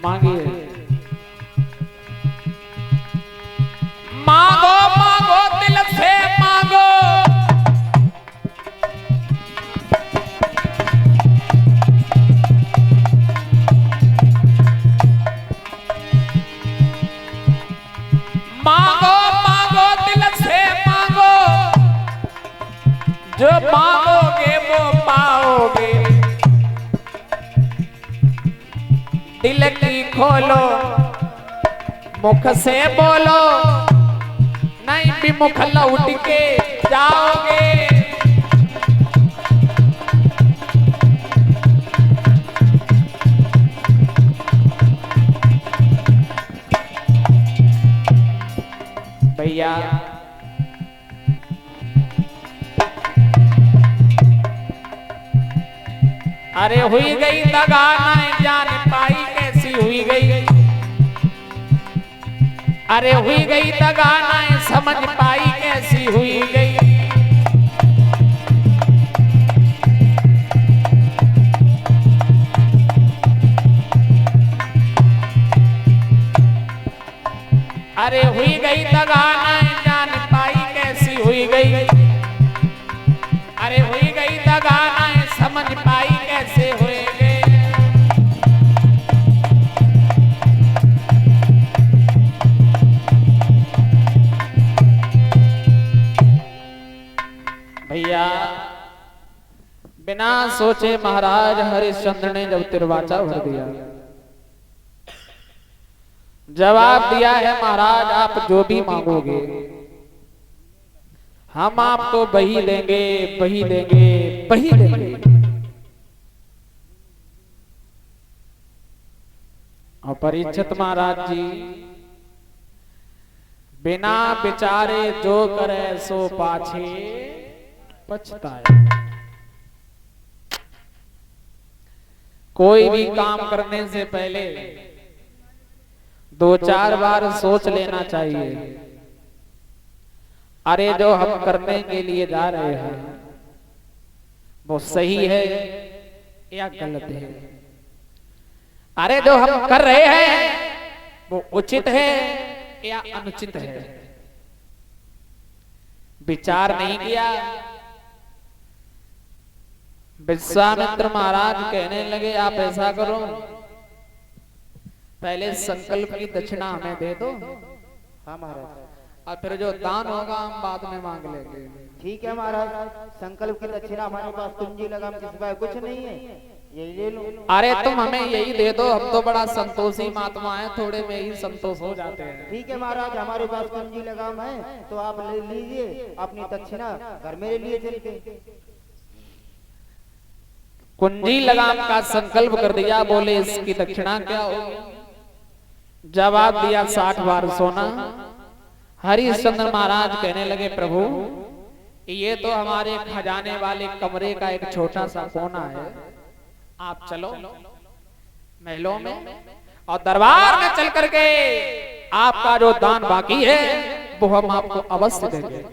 मांगिए। मांगो मांगो दिल से मांगो, मांगो मांगो दिल से मांगो, जो मांगोगे वो पाओगे। दिल की खोलो मुख से बोलो, नहीं भी मुख लौट के जाओगे। भैया अरे हुई गई दगा न जान पाई कैसी हुई गई, अरे हुई गई दगा न समझ पाई कैसी हुई गई। अरे हुई गई दगा न जान पाई कैसी हुई गई, अरे हुई गई दगा न समझ पाई कैसे हुए गए। भैया बिना सोचे महाराज हरिश्चंद्र ने जब तिरवाचा भर दिया, जवाब दिया है महाराज आप जो भी मांगोगे हम आपको वही देंगे, वही देंगे, वही देंगे। और परीक्षित महाराज जी बिना विचारे जो करे सो पाछे पछताए। कोई भी काम करने से पहले 2-4 बार सोच लेना चाहिए, अरे जो हम करने के लिए जा रहे हैं वो सही है या गलत है, अरे जो हम कर रहे हैं वो उचित है या अनुचित है। विचार नहीं किया। विश्वामित्र महाराज कहने लगे आप ऐसा करो पहले संकल्प की दक्षिणा हमें दे दो, हाँ महाराज, और फिर जो दान होगा हम बाद में मांग लेंगे। ठीक है महाराज, संकल्प की दक्षिणा हमारे पास कुंजी लगाम के सिवाय कुछ नहीं है, यही ले लो। अरे तुम हमें यही दे दो, हम तो बड़ा संतोषी महात्मा है, थोड़े में ही संतोष हो जाते हैं। ठीक है महाराज, हमारे पास कुंजी लगाम है तो आप ले लीजिए अपनी दक्षिणा, घर मेरे लिए चल के। कुंजी लगाम का संकल्प कर दिया, बोले इसकी दक्षिणा क्या होगी? जवाब दिया 60 बार सोना। हरिश्चंद्र महाराज कहने लगे प्रभु ये तो हमारे खजाने वाले कमरे का एक छोटा सा कोना है, आप चलो महलों में और दरबार में चल करके आपका जो दान बाकी है वो हम आपको अवश्य देंगे।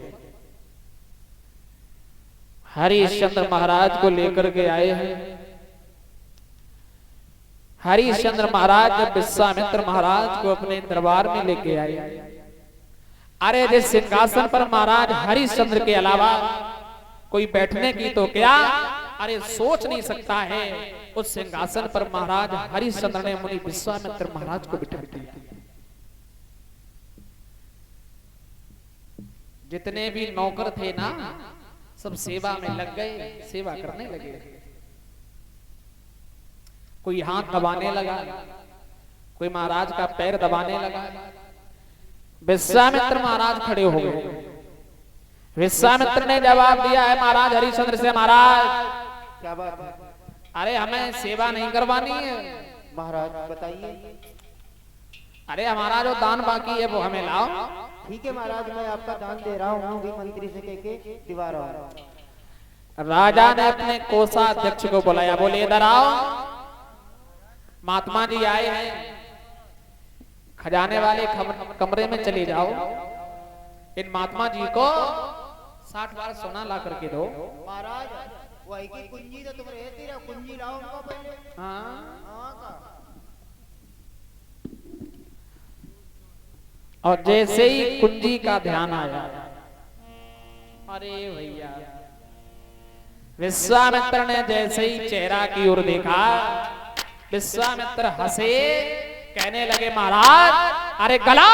हरिश्चंद्र महाराज को लेकर के आए हैं। हरिश्चंद्र महाराज जब विश्वामित्र महाराज को अपने दरबार में लेके आए, अरे जिस सिंहासन पर महाराज हरिश्चंद्र के अलावा कोई बैठने की तो क्या, अरे सोच नहीं सकता है, उस सिंहासन पर महाराज हरिश्चंद्र ने मुनि विश्वामित्र महाराज को बिठा दिया। जितने भी नौकर थे ना सब सेवा में लग गए, सेवा करने लगे। कोई हाथ दबाने लगा, कोई महाराज का पैर दबाने लगा। विश्वामित्र महाराज खड़े हो गए। विश्वामित्र ने जवाब दिया है महाराज हरिश्चंद्र से, महाराज क्या बात है? अरे हमें सेवा नहीं करवानी है महाराज बताइए। अरे हमारा जो दान बाकी है वो हमें लाओ। ठीक है महाराज, मैं आपका दान दे रहा हूँ, भी मंत्री से कह के दिवा रहा हूँ। राजा ने अपने कोषाध्यक्ष को बुलाया, बोले इधर आओ, महात्मा जी आए हैं, खजाने वाले कमरे में चले जाओ, इन महात्मा जी को 60 बार सोना ला करके दो। महाराज वही की कुंजी तो तुम रहती रहो, कुंजी लाओ उनको पहले। हाँ और जैसे ही कुंजी का ध्यान आया, अरे भैया, विश्वामित्र ने जैसे ही चेहरा की ओर देखा, विश्वामित्र हंसे, कहने लगे महाराज अरे गला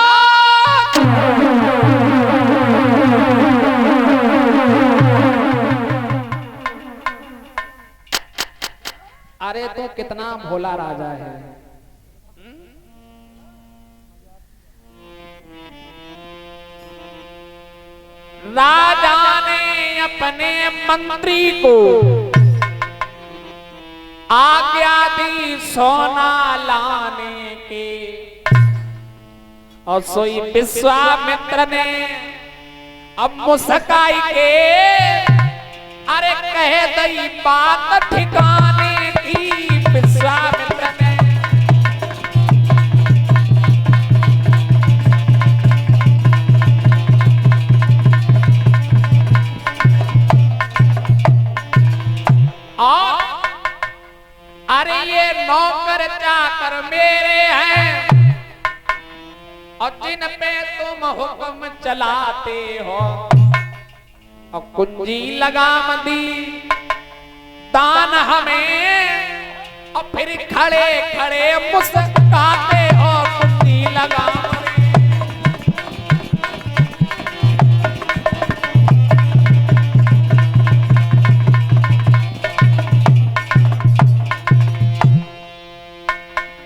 अरे तो कितना भोला राजा है। राजा ने अपने मंत्री को आज्ञा दी सोना लाने के, और सोई विश्वामित्र ने अब मुस्काई के अरे कहे दई बात ठिकाने की। विश्वामित्र ने अरे ये नौकर चाकर मेरे हैं और जिन पे तुम हुक्म चलाते हो, और कुंजी लगाम दी दान हमें, और फिर खड़े खड़े मुस्कुराते हो कुंजी लगाम।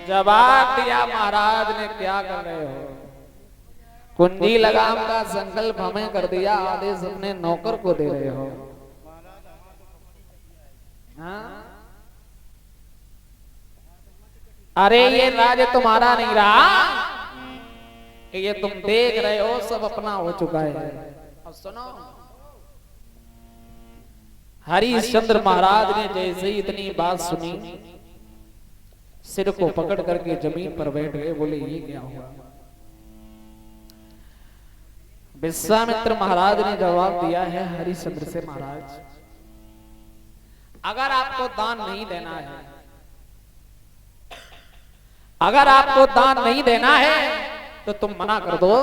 जवाब दिया महाराज ने, क्या कर रहे हो? कुंजी लगाम का संकल्प हमें कर दिया, आदेश अपने नौकर को दे रहे हो। हाँ? अरे ये राज्य तुम्हारा नहीं रहा, ये तुम देख रहे हो सब अपना हो चुका है। अब सुनो, हरिश्चंद्र महाराज ने जैसे ही इतनी बात सुनी, सिर को पकड़ करके जमीन पर बैठ गए, बोले ये क्या हुआ? विश्वामित्र महाराज ने जवाब दिया है हरिश्चंद्र से, महाराज अगर आपको दान नहीं देना है, अगर आपको दान नहीं देना है तो तुम मना कर दो।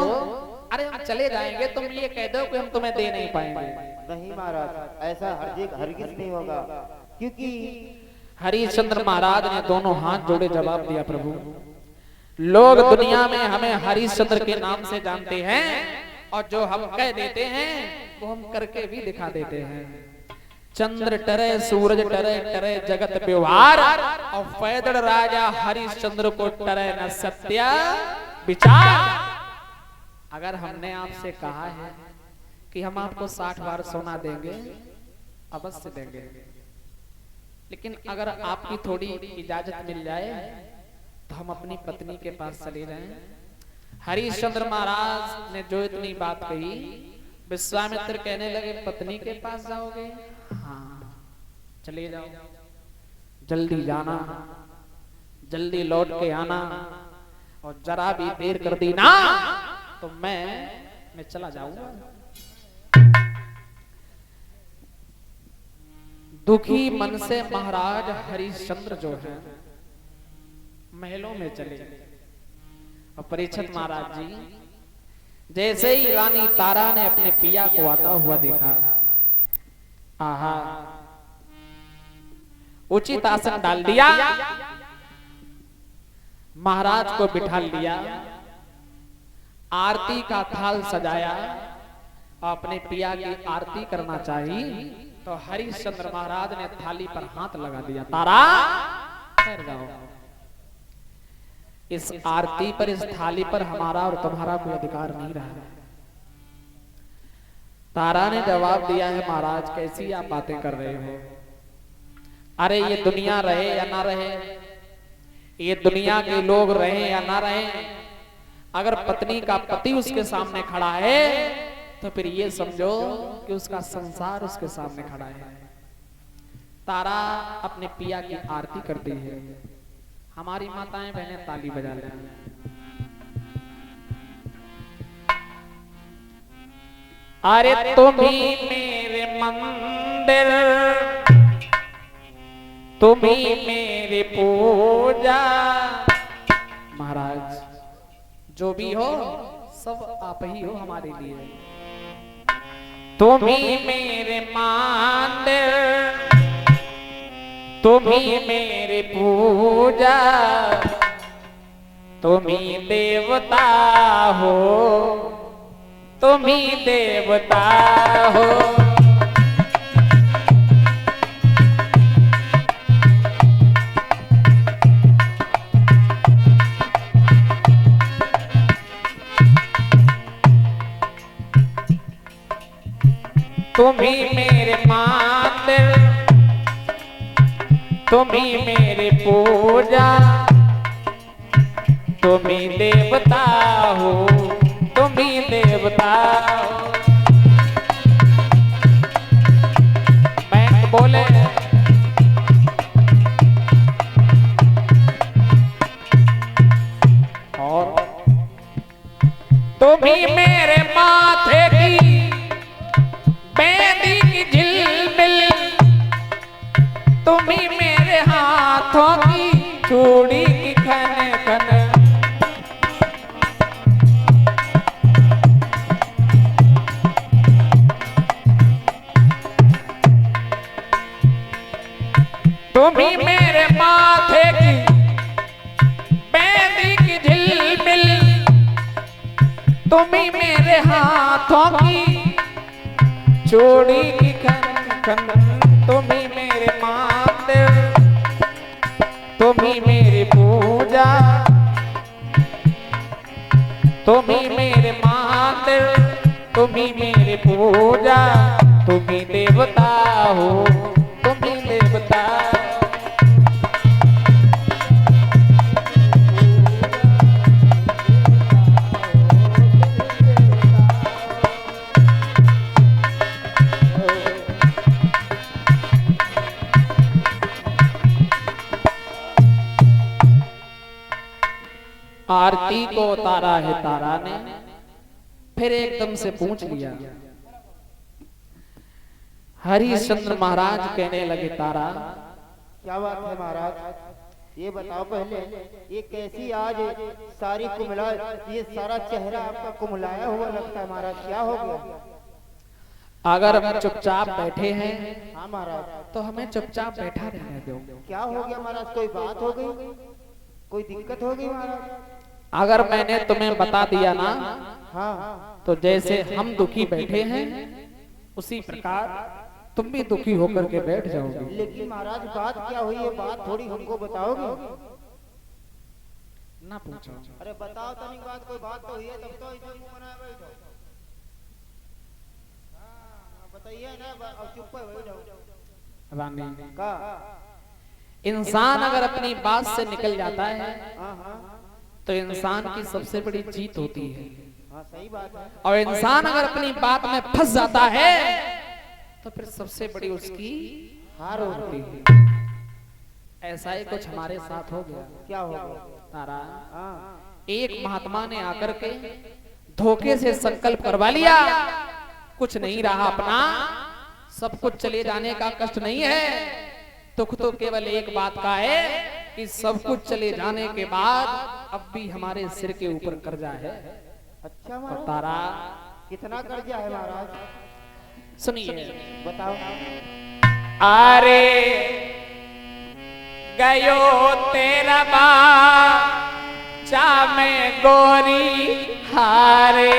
अरे हम चले जाएंगे, तुम ये कह दो कि हम तुम्हें दे नहीं पाएंगे। नहीं महाराज, ऐसा हरगिज नहीं होगा, क्योंकि हरिश्चंद्र महाराज ने दोनों हाथ जोड़े जवाब दिया, प्रभु लोग दुनिया में हमें हरिश्चंद्र के नाम से जानते हैं, और जो हम कह देते हैं वो हम करके भी दिखा देते हैं। चंद्र टरे सूरज टरे, टरे जगत व्यवहार, और पैदल राजा हरिश्चंद्र को टरे न सत्य विचार। अगर हमने आपसे कहा है कि हम आपको 60 बार सोना देंगे, अवश्य देंगे, लेकिन अगर आपकी थोड़ी इजाजत मिल जाए तो हम अपनी पत्नी के पास चले जाएं। हरिश्चंद्र महाराज ने जो इतनी बात कही, विश्वामित्र कहने लगे पत्नी के पास जाओगे? हाँ चले जाओ, जल्दी जाना, जल्दी लौट के आना, और जरा भी देर कर दी ना तो मैं चला जाऊंगा। दुखी मन से महाराज हरिश्चंद्र जो है महलों में चले, और परीक्षित महाराज जी जैसे ही रानी तारा ने अपने पिया को आता हुआ देखा, आहा, उचित आसन डाल दिया, महाराज को बिठा लिया, आरती का थाल सजाया, अपने पिया की आरती करना चाहिए, तो हरिश्चंद्र महाराज ने थाली पर हाथ लगा दिया, तारा ठहर जाओ, इस आरती पर, इस थाली पर हमारा और तुम्हारा कोई अधिकार नहीं रहा। तारा ने जवाब दिया है, महाराज कैसी आप बातें कर रहे हो? अरे ये दुनिया रहे या ना रहे, ये दुनिया के लोग रहे या ना रहे, अगर पत्नी का पति उसके सामने खड़ा है तो फिर ये समझो कि उसका संसार usके सामने खड़ा है। तारा अपने पिया की आरती करती है, हमारी माताएं बहनें ताली बजा रही हैं। अरे तुम ही मेरे मंदिर, तुम ही मेरी पूजा, महाराज जो भी हो सब आप ही हो हमारे लिए। तुम ही मेरे मंदिर, तुम ही मेरी पूजा, तुम ही देवता हो, तुम ही देवता हो। तुम ही मेरे मंदिर, तुम ही मेरी पूजा, तुम ही देवता हो, तुम ही देवता हो। बैंक बोले और तुम ही मेरे माथे की बेदी की झिलमिल, तुम ही मेरे हाथों की चूड़ी की खन खन। तुम ही मेरे माथे की बेदी की झिलमिल, तुम ही मेरे हाथों की चूड़ी की खन खन। तुम ही मेरे मंदिर, तुम ही मेरी पूजा, तुम ही मेरे मंदिर, तुम ही मेरी पूजा, तुम ही देवता हो, तुम ही देवता। आरती को उतारा है तारा ने, फिर एकदम से पूछ लिया। हरिश्चंद्र महाराज कहने लगे तारा, क्या बात है महाराज, ये बताओ पहले, ये कैसी आज सारी कुमला, ये सारा चेहरा आपका कुमलाया हुआ लगता है महाराज, क्या हो गया? अगर हम चुपचाप बैठे हैं हाँ महाराज, तो हमें चुपचाप बैठा रहने दो। क्या हो गया महाराज, कोई बात हो गई, कोई दिक्कत हो गई महाराज? अगर मैंने तुम्हें बता दिया ना, हाँ, तो जैसे हम दुखी बैठे हैं उसी प्रकार तुम भी दुखी होकर के बैठ जाओगे। लेकिन महाराज बात क्या हुई है, बात थोड़ी हमको बताओगे? ना पूछो। अरे बताओ तनिक बात, कोई बात तो हुई है तब तो इधर मुंह बनाए बैठो। हाँ, बताइए ना, अब चुप है बैठो। रानी का इंसान अगर अपनी बात से निकल जाता है हाँ हाँ तो इंसान की सबसे बड़ी जीत होती है, हाँ, सही बात है। और इंसान अगर अपनी बात में फंस जाता है तो फिर सबसे बड़ी उसकी हार होती होती है। ऐसा ही कुछ हमारे साथ हो गया। क्या हो गया? तारा, हाँ, एक महात्मा ने आकर के धोखे से संकल्प करवा लिया, कुछ नहीं रहा अपना, सब कुछ चले जाने का कष्ट नहीं है, दुख तो केवल एक बात का है कि सब कुछ चले जाने के बाद अब भी हमारे सिर के ऊपर कर्जा है। अच्छा और महाराज, तारा, कितना कर्जा है महाराज, सुनिए। बताओ। अरे गयो तेरा बाचा में गोरी हारे,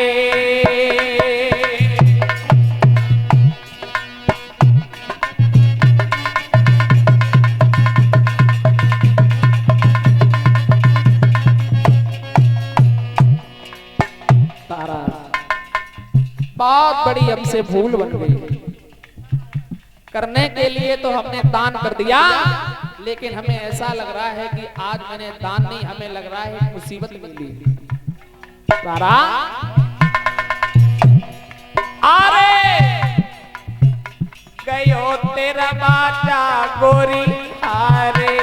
तारा बहुत बड़ी हमसे भूल बन गई। करने के लिए तो हमने दान कर दिया, लेकिन हमें ऐसा लग रहा है कि आज मैंने दान नहीं, हमें लग रहा है मुसीबत मिली। तारा, अरे गयो तेरा बाटा गोरी हारे,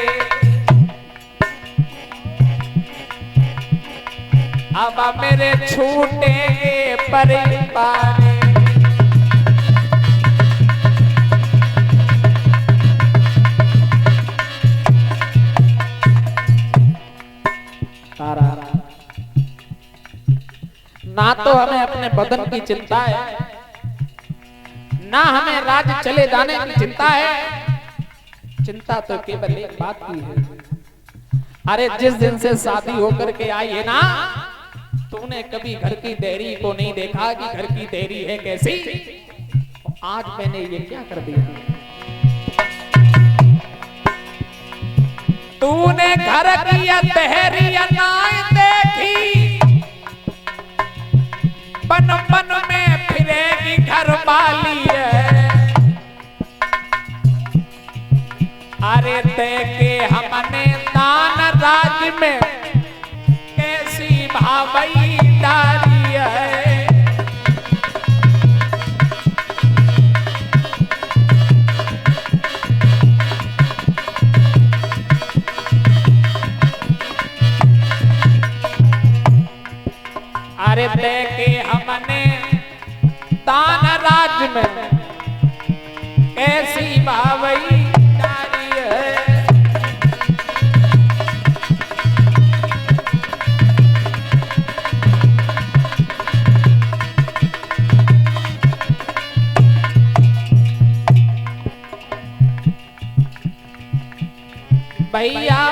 अब मेरे छूटेंगे परिवार। ना तो हमें अपने बदन की चिंता है, ना हमें राज्य चले जाने की चिंता है। चिंता तो केवल एक बात की है, अरे जिस दिन से शादी होकर के आई है ना, तूने कभी घर की देरी को नहीं देखा कि घर की देरी है कैसी। आज मैंने ये क्या कर दिया, तूने घर की देरी नाई देखी, बन बन में फिरेगी घर वाली है। अरे देखे हमने दान राज में कैसी भावई डाली है। अरे देखे हमने दान राज में कैसी भावई डाली है। भैया